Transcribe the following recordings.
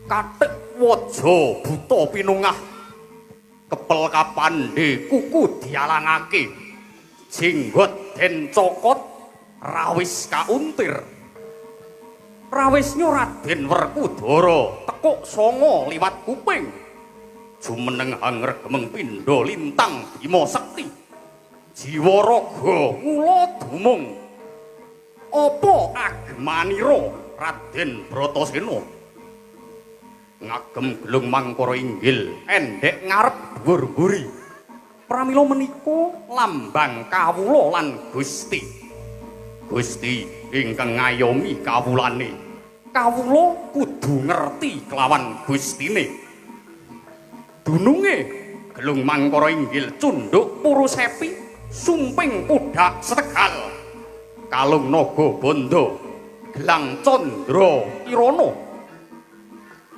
kathik waja buta pinungah kepel kapandhe kuku dialangake jenggot den cokot rawis kauntir rawisnya Raden Werkudara tekuk songo liwat kuping jumeneng hangregemeng pindha lintang Bima Sekti jiwa raga kula dumung apa agemanira Raden Bratasena ngagem gelung mangkara inggil endhek ngarep dhuwur-dhuwuri pramila menika lambang kawula lan Gusti ingkang ngayomi kawulane kawula kudu ngerti kelawan Gustine dununge gelung mangkara inggil cundhuk Purusepi sumping pudak setegal kalung naga bondo gelang candra kirana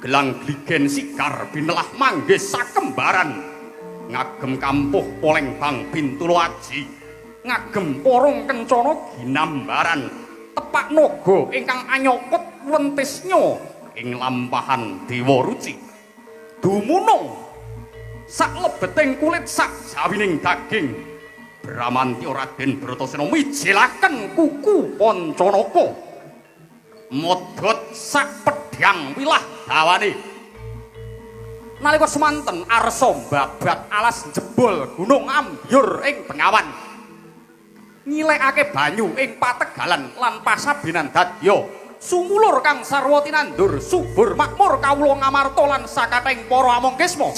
gelang gligen sikar binelah manggis sakembaran ngagem kampuh Palembang Bintulu Aji ngagem porong kencana ginambaran tepak naga ingkang anyokot wentisnya ing lampahan Dewa Ruci dumunung sak lebeting kulit sak jawining daging Bramantya Raden Bratasena mijilaken kuku Pancanaka modhot sak pedhang wilah dawane nalika semanten arsa babat alas jebol Gunung Ambyur ing Bengawan ngilekake banyu ing pategalan lan pasabenan dadya sumulur kang sarwa tinandur subur makmur kawula ngamarta lan sakathing para amangkisma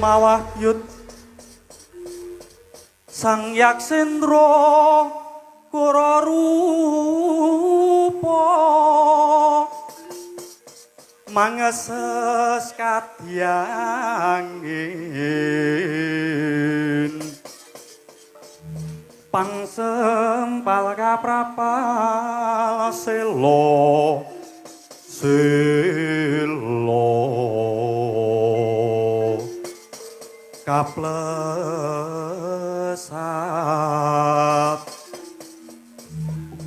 Mawahyut Sang Yaksendra Kura rupa mangeses kadyangin pangsempal kaprapal selo kaplesat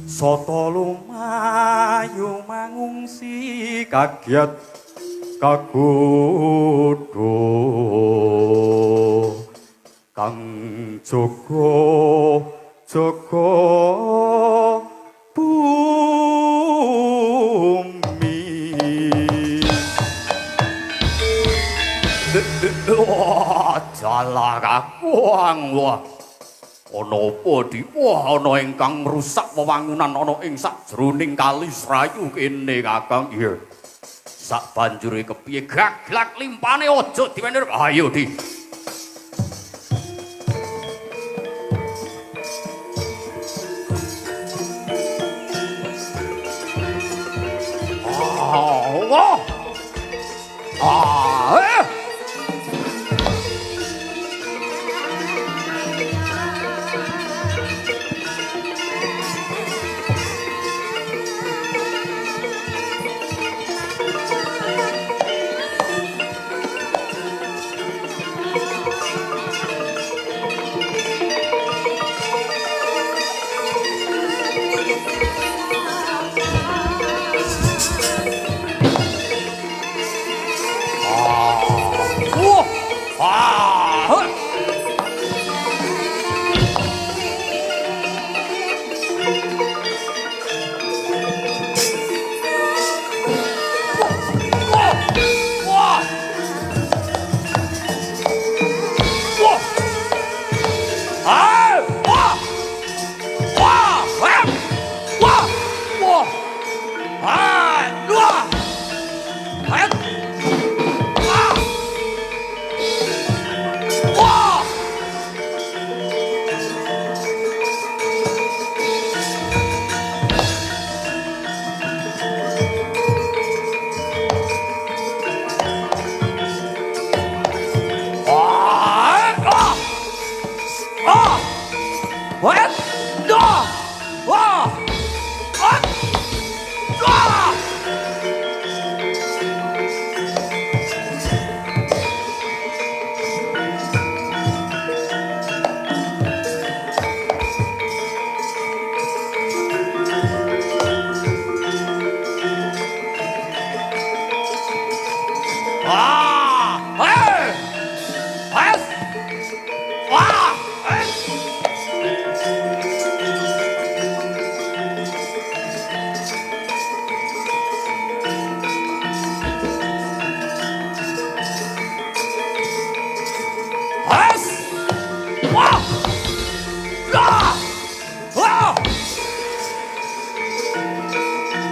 soto lumayu mangungsi kagiat kagodho kang jaga bumi dalah kakuang wah ana apa di wah ana ingkang ngrusak wewangunan ana ing sajroning kali Srayu kene Kakang iya sak banjure kepiye gaglak limpane aja diwenir ayo di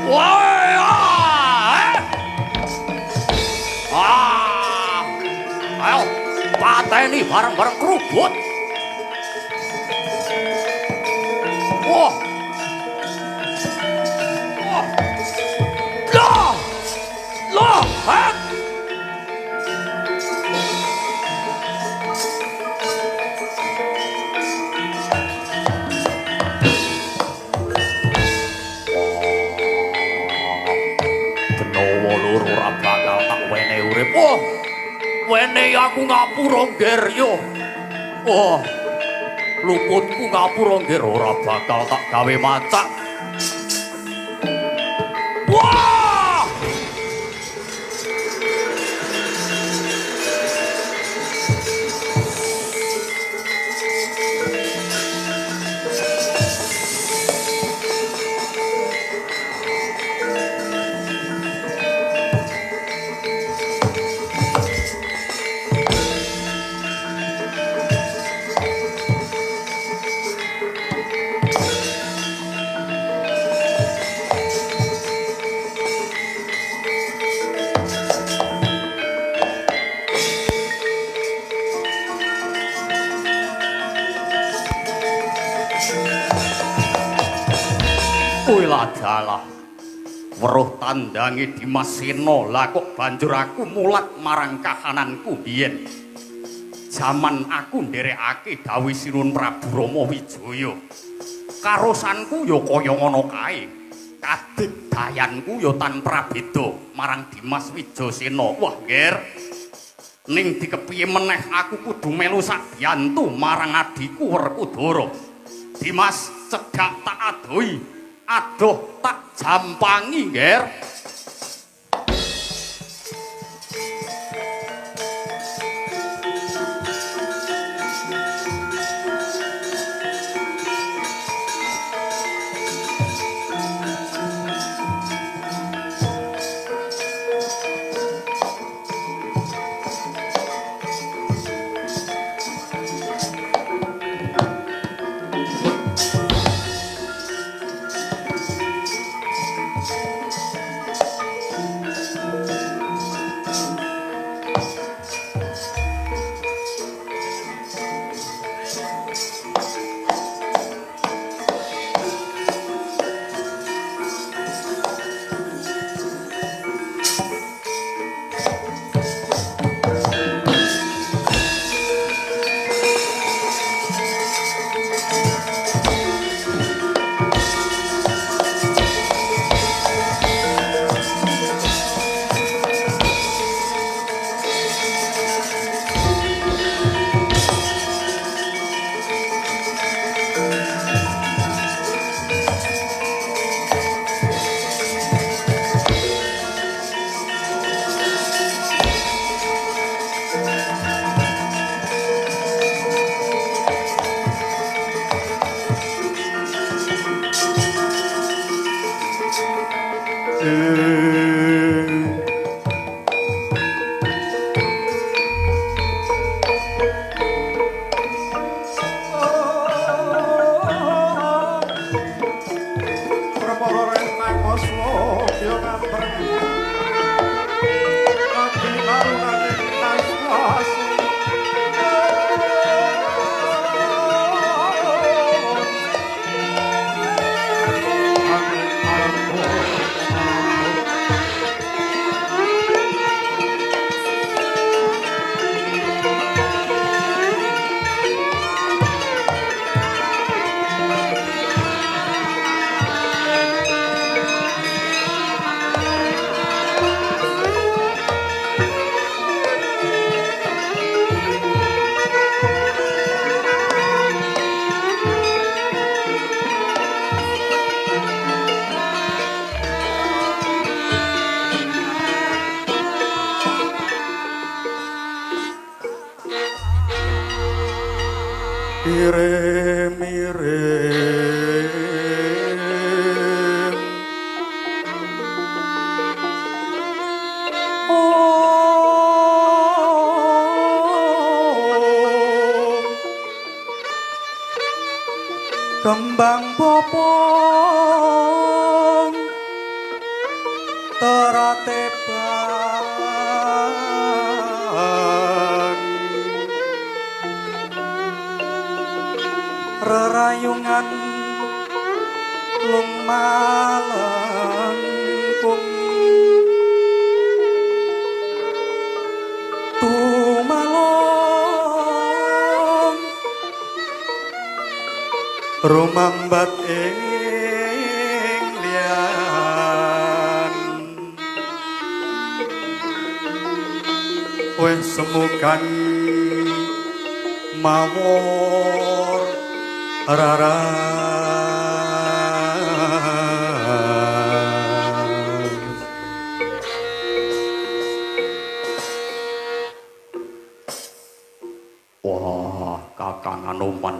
Wah! Ayo, pateni bareng-bareng kerubut. Wah! Wah! Lah! Lah! Benowo loro ora bakal tak wene urip. Wah! Wene aku ngapura ngger yo. Wah! Luputku ngapura ngger ora bakal tak gawe macak. Wah! Dalah weruh tandange Dimas Sena lah kok banjur aku mulat marang kahananku biyen jaman aku nderekake dawuh Sinuhun Prabu Rama Wijaya karosanku ya kaya ngono kae kadigdayanku ya tanpa beda marang Dimas Wijayasena wah nger ning dikepiye meneh aku kudu melu sakyantu marang adiku Werkudara Dimas cedhak tak adohi aduh tak jampangi nger kembang popong ora tebang rerayungan lumalengkung tumalong rumambat ing lian wis semukan mawon rara wah Kakang Anoman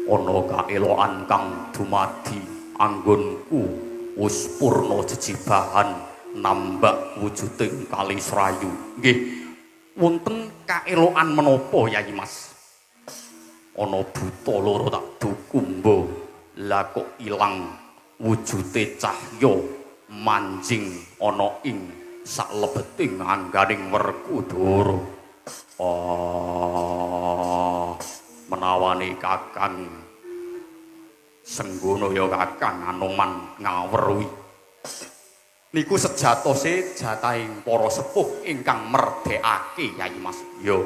ana kaelokan kang dumadi anggonku wis purna jejibahan nambak wujuding Kali Srayu nggih wonten kaelokan menapa Yayi Mas ana buta loro tak dukumba la kok ilang wujude cahya manjing ana ing saklebeting angganing Werkudara menawane Kakang Senggono ya Kakang Anoman ngaweruhi niku sejatose jatahing para sepuh ingkang merdekake Yayi Mas ya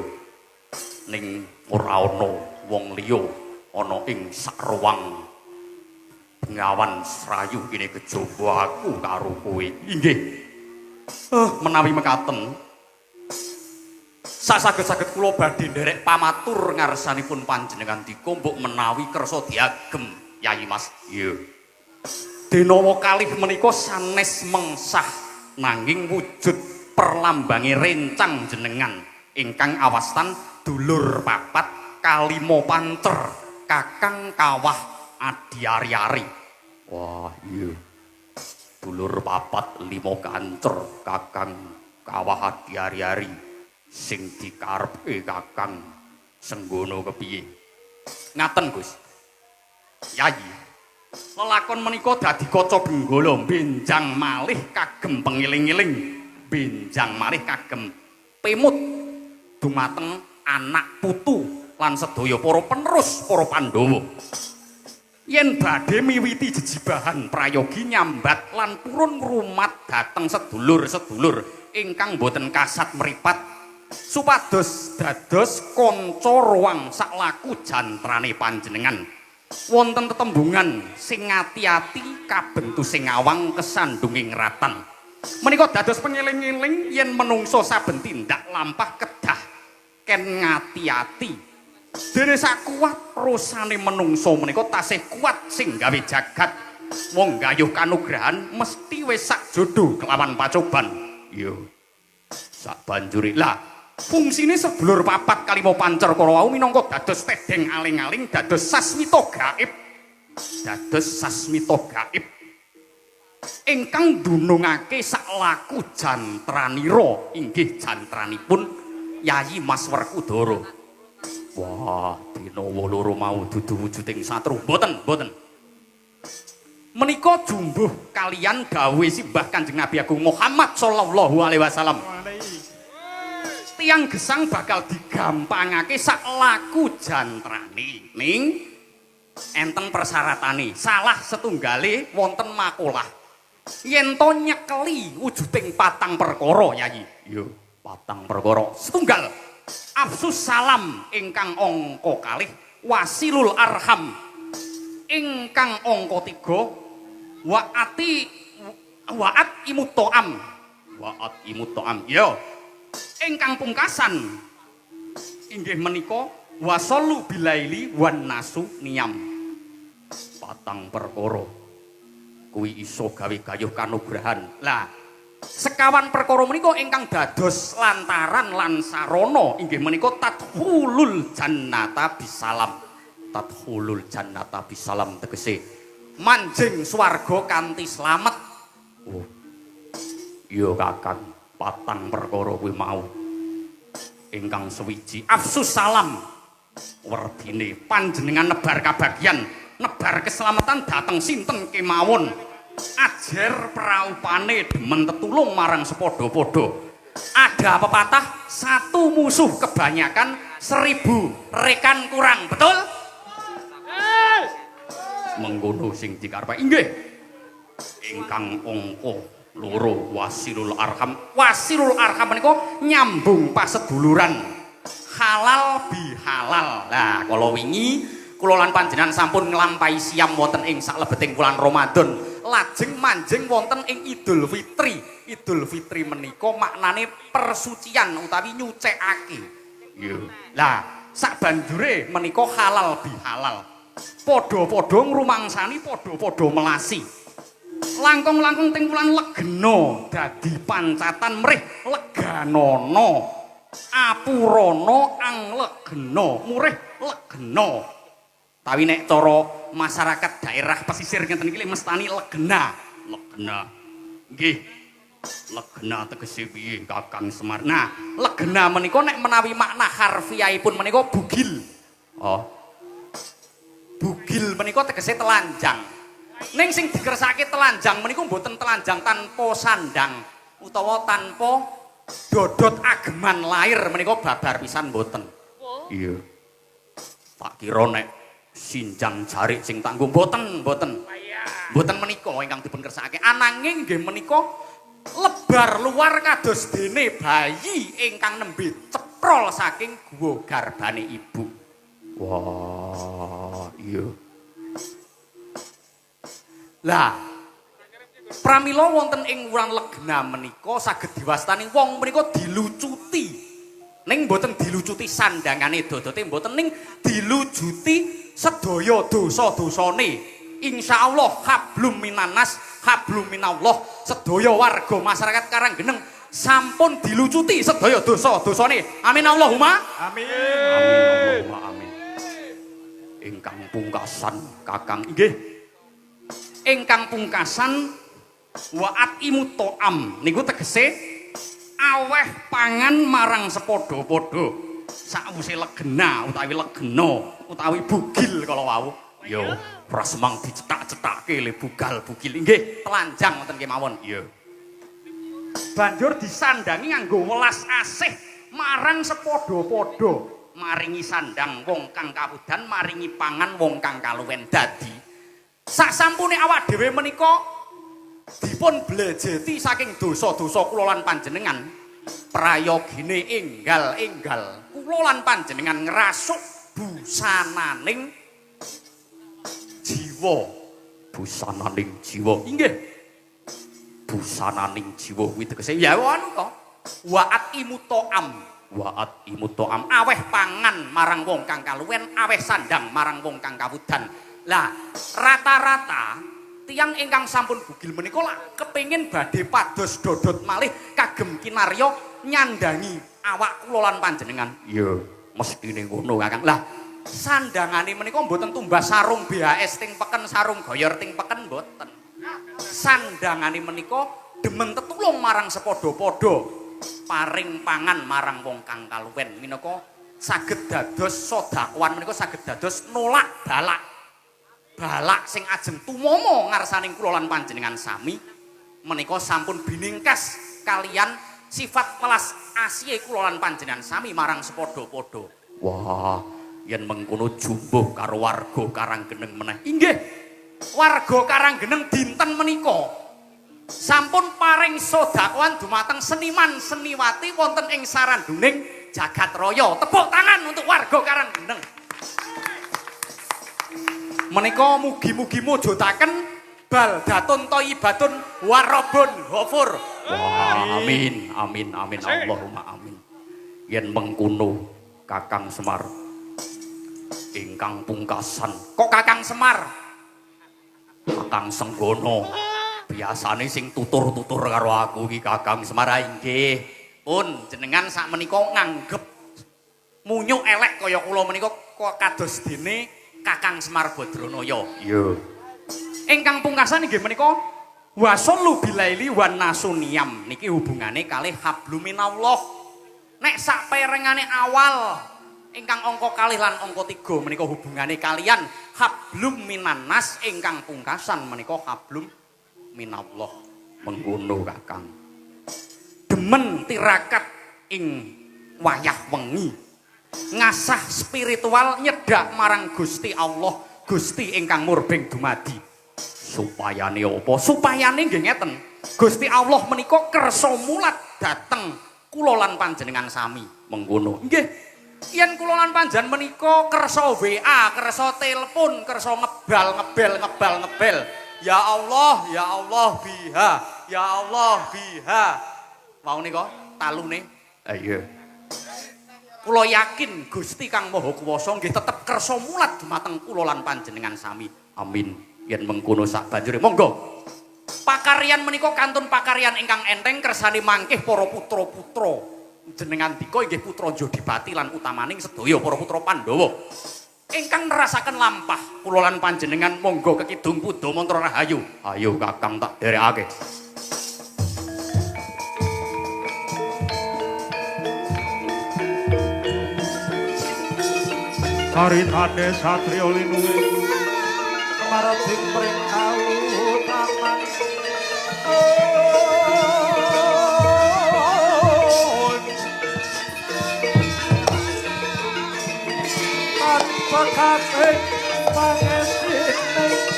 ning ora ana wong liya ana ing sak ruang Bengawan Srayu kene kejaba aku karo kowe inggih menawi mekaten saged-saged kula badhe nderek pamatur ngarsanipun panjenengan dikombok menawi kersa diagem Yayi Mas iya denawa kalih menika sanes mengsah nanging wujud perlambange rencang jenengan ingkang awastan dulur papat kalimo pancer Kakang Kawah Adiari-ari wah iya dulur papat limo kancer Kakang Kawah Adiari-ari sing dikarepe Kakang Senggono kepiye ngaten Gus Yayi lelakon menika dadi kaca benggala benjang malih kagem pengiling-iling benjang malih kagem pemut dumateng anak putu lan sedaya para penerus para Pandhawa yen badhe miwiti jejibahan prayogi nyambat lan purun ngrumat dhateng sedulur-sedulur ingkang boten kasat mripat supados dados kanca ruang saklaku jantrane panjenengan wonten tetembungan sing ati-ati kabentu sing awang kesandunging ratan menika dados pengeling-eling yen menungso saben tindak lampah kedah ken ngati-ati dene sakuat rusane menungso menika tasih kuat sing gawe jagat wong gayuh kanugrahan mesti wis sak jodoh kelawan pacoban iya sak banjure lah fungsine sedulur papat kalimo pancer kala wau minangka dados tedeng aling-aling dados sasmita gaib ingkang dunungake saklaku jantranira inggih jantranipun Yayi Mas Werkudara wah dinawa loro mau dudu wujuding satru mboten menika jumbuh kalian gawe simbah Kanjeng Nabi Agung Muhammad sallallahu alaihi wasallam tiang gesang bakal digampangake saklaku jantrane ning enten persyaratanane salah setunggale wonten makalah yen to nyekeli wujuding patang perkara Yayi iya patang perkara setunggal afsus salam ingkang angka kalih wasilul arham ingkang angka 3 waat imut to'am ya ingkang pungkasan inggih menika wasallu bilaili wan nasu niyam patang perkara kuwi iso gawe gayuh kanugrahan lah sekawan perkara menika ingkang dados lantaran lan sarana inggih menika tadkhulul jannata bisalam tegese manjing swarga kanthi slamet oh iya Kakang patang perkara kuwi mau ingkang sewiji afsus salam werdine panjenengan nebar kabagyan nebar keselamatan dhateng sinten kemawon ajer praupane demen tetulung marang sepadha-padha. Ada pepatah satu musuh kebanyakan 1000 rekan kurang, betul? Mengkono sing dikarepe inggih. Ingkang angka 2 wasilul arham. Wasilul arham menika nyambung paseduluran. Halal bihalal. Lah kala wingi kula lan panjenengan sampun nglampahi siam wonten ing saklebeting wulan Ramadan, lajeng manjing wonten ing Idul Fitri. Idul Fitri menika maknane persucian utawi nyucekake. Nggih. Lah sabanjure menika halal bihalal. Padha-padha ngrumangsani, padha-padha melasi. Langkung-langkung teng wulan Legena dadi pancatan mrih leganana. Apurana anglegena, murih legena. Tapi nek cara masyarakat daerah pesisir ngeten iki mestani legena. Legena. Nggih. Legena tegese piye Kakang Semar? Nah, legena menika nek menawi makna harfiahipun menika bugil. Oh. Bugil menika tegese telanjang. Ning sing dikersake telanjang menika mboten telanjang tanpa sandang utawa tanpa dodot ageman lair menika babar pisan mboten. Iya. Tak kira nek sinjang jarik sing tangguh mboten. Mboten menika ingkang dipun kersakake. Ananging nggih menika lebar luar kados dene bayi ingkang nembe ceprol saking guwa garbane ibu. Wah, iya. Lah, pramila wonten ing wulan Legena menika saged diwastani wong menika dilucuti. Ning mboten dilucuti sandangane dodote mboten ning dilucuti sedaya dosa-dosane. Insyaallah hablum minanas, hablum minallah. Sedaya warga masyarakat Karanggeneng sampun dilucuti sedaya dosa-dosane. Amin Allahumma amin. Amin Allahumma amin. Ingkang pungkasan Kakang inggih. Ingkang pungkasan wa'at imutoam niku tegese aweh pangan marang sepadha-padha sakwise legena utawi bugil kala wau ya ora semang dicetak-cetakke le bugal bugil nggih telanjang wonten kemawon ya banjur disandangi nganggo welas asih marang sepadha-padha maringi sandang wong kang kawudan maringi pangan wong kang kaluwen dadi sasampune awak dhewe menika dipun blejeti saking dosa-dosa kula lan panjenengan prayogine enggal kula lan panjenengan ngrasuk busananing jiwa inggih busananing jiwa kuwi tegese ya anu to wa'at imutoam aweh pangan marang wong kang kaluwen aweh sandang marang wong kang kawudan. Lah rata-rata tiyang ingkang sampun bugil menika lak kepengin badhe pados dodot malih kagem kinarya nyandangi awak kula lan panjenengan. Iya, mestine ngono Kakang. Lah sandangane menika mboten tumbas sarung BHS ting peken sarung goyor ting peken mboten. Sandangane menika demen tetulung marang sepadha-padha, paring pangan marang wong kang kaluwen minangka saged dados sedekah menika saged dados nolak balak sing ajeng tumomo ngarsaning kula lan panjenengan sami menika sampun biningkas kalian sifat welas asih kula lan panjenengan sami marang sepadha-padha. Wah, yen mengkono jumbuh karo warga Karanggeneng meneh. Inggih. Warga Karanggeneng dinten menika sampun paring sedekah dumateng seniman seniwati wonten ing saranduning jagat raya. Tepuk tangan untuk warga Karanggeneng. Menika mugi-mugi mujudaken baldatun thayyibatun warabun ghafur. Amin, amin, amin, Allahumma amin. Yen mengkono Kakang Semar ingkang pungkasan. Kok Kakang Semar? Kakang Senggono. Biasane sing tutur-tutur karo aku iki Kakang Semar inggih. Pun jenengan sak menika nganggep munyuk elek kaya kula menika kok kados dene Kakang Semar Badranaya. Iya. Ingkang pungkasan inggih menika wasallu bilaili wan nasuniyam niki hubungane kalih habluminallah. Nek sak perengane awal ingkang angka kalih lan angka 3 menika hubungane kalian hablum minannas ingkang pungkasan menika hablum minallah mengkono Kakang. Demen tirakat ing wayah wengi. Ngasah spiritual nyedak marang Gusti Allah, Gusti ingkang murbeng dumadi. Supayane apa? Supayane nggih ngeten. Gusti Allah menika kersa mulat dateng kula lan panjenengan sami mengkono. Nggih. Yen kula lan panjenengan menika kersa WA, kersa telepon, kersa ngebel. Ya Allah biha. Ya Allah biha. Mau nika talune. Iya. Kula yakin Gusti Kang Maha Kuwasa nggih tetep kersa mulat dumateng kula lan panjenengan sami. Amin. Yen mengkono sak banjure monggo. Pakaryan menika kantun pakaryan ingkang enteng kersane mangkih para putra-putra. Jenengan dika inggih putra Jodipati lan utamaning sedaya para putra Pandhawa. Ingkang nerasaken lampah kula lan panjenengan monggo kekidung puda mantra rahayu. Ayo Kakang tak derekake. Caritane satriya linuwe marating pring kautaman tanpa kabeh pangesine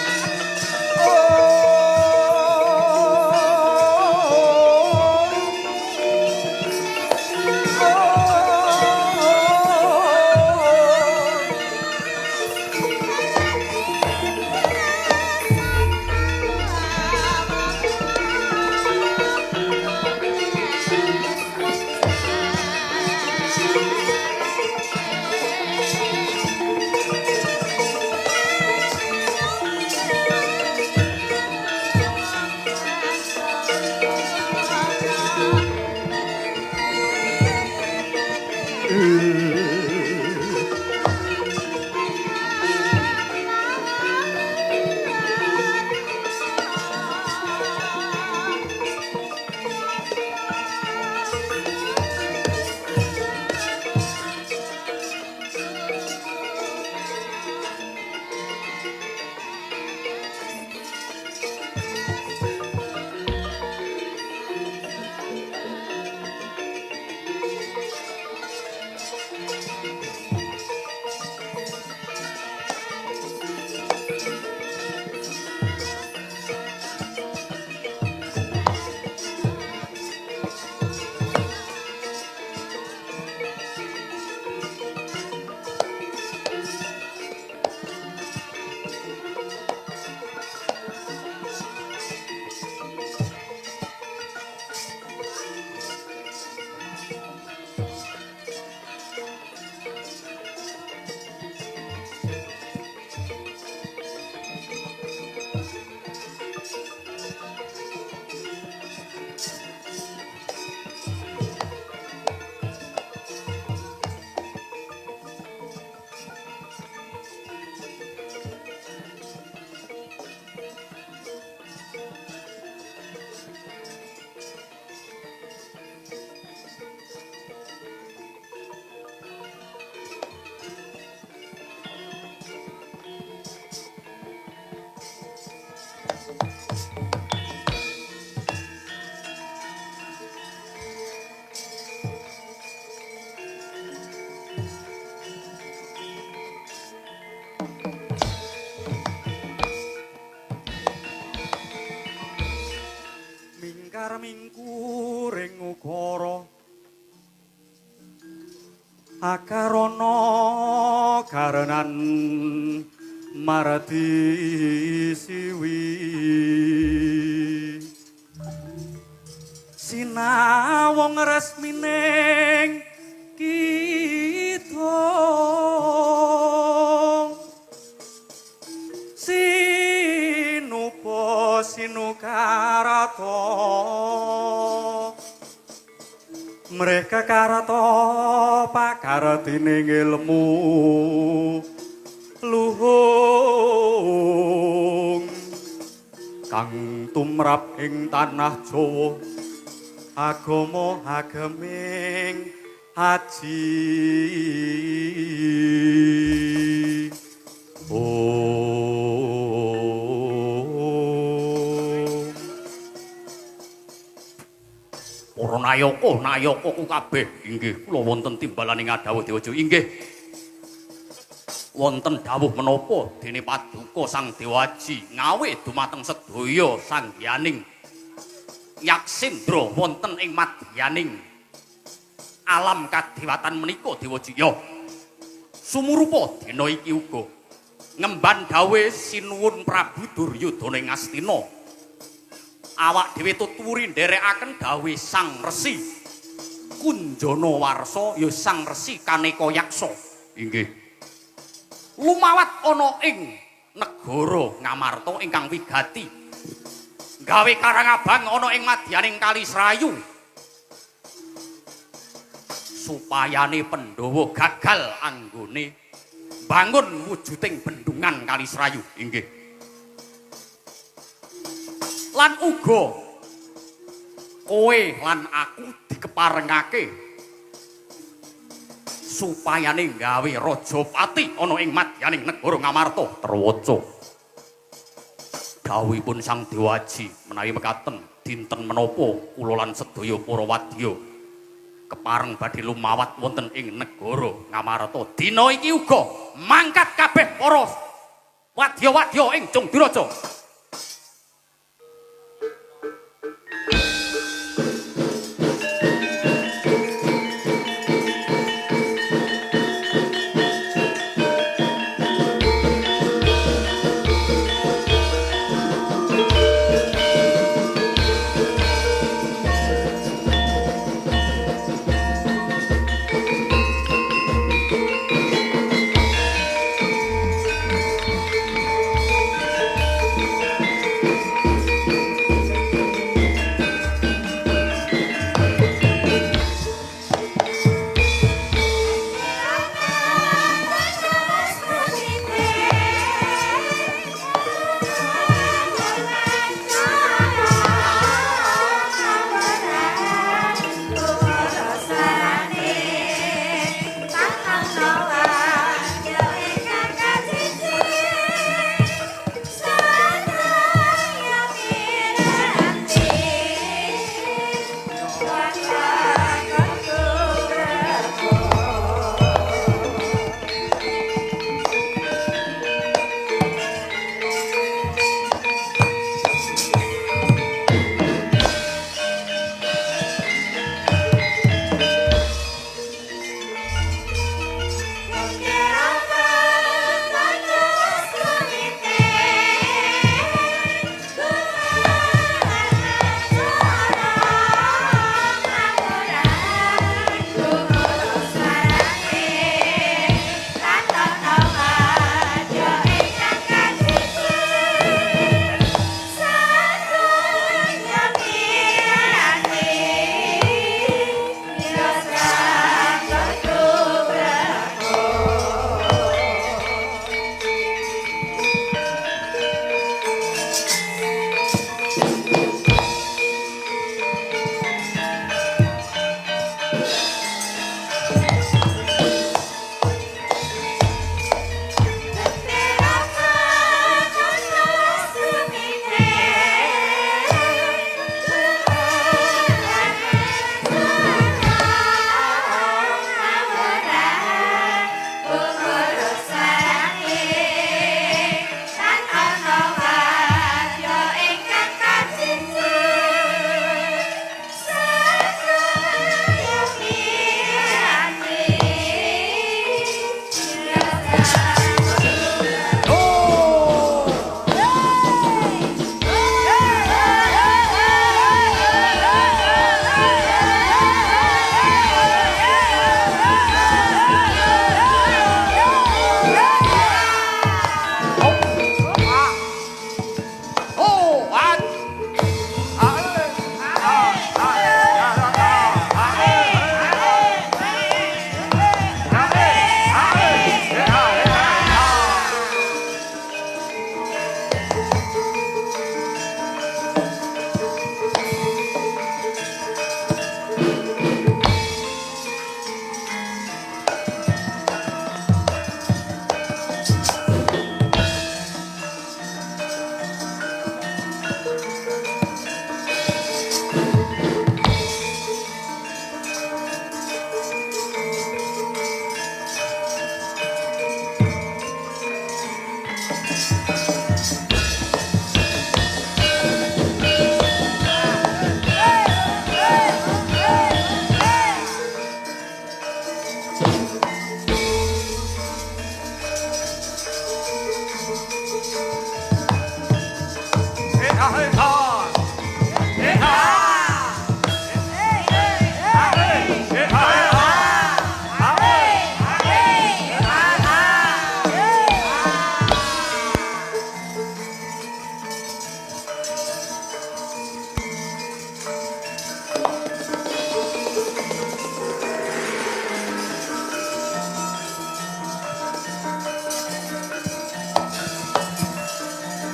mingkuring ukara akarana karenan maradi siwi sinawong resmining kita sinupa sinukarata mereka karata pakartining ilmu luhung kang tumrap ing tanah Jawa agama ageming haji Para nayaka ku kabeh inggih kula wonten timbalaning dawuh Dewaja inggih. Wonten dawuh menapa dene paduka Sang Dewaji ngawe dumateng sedaya sanggiyaning Yaksindra wonten ing madyaning alam kadewatan menika Dewaji. Ya. Sumurupa dina iki uga ngemban dawe sinuwun Prabu Duryudana ing Astina. Awak dhewe tuturi nderekaken dawe Sang Resi Kunjana Warsa ya Sang Resi Kaneka Yaksa. Inggih. Lumawat ana ing negara Ngamarta ingkang wigati. Gawe karangabang ana ing madyaning Kali Srayu. Supayane Pandhawa gagal anggone bangun wujuding bendungan Kali Srayu. Inggih. Lan uga kowe lan aku dikeparengake supayane gawe Rajapati ana ing madyaning negara Ngamarta. Terwaca dawuhipun Sang Dewaji menawi mekaten dinten menapa kula lan sedaya para wadya kepareng badhe lumawat wonten ing negara Ngamarta. Dina iki uga mangkat kabeh para wadya-wadya ing Jongdiraja.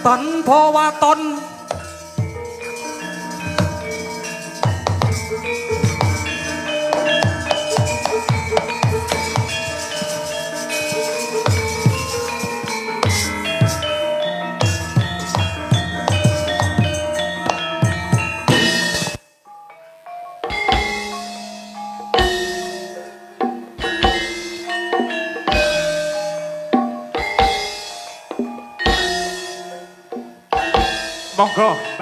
tanpa waton Monggo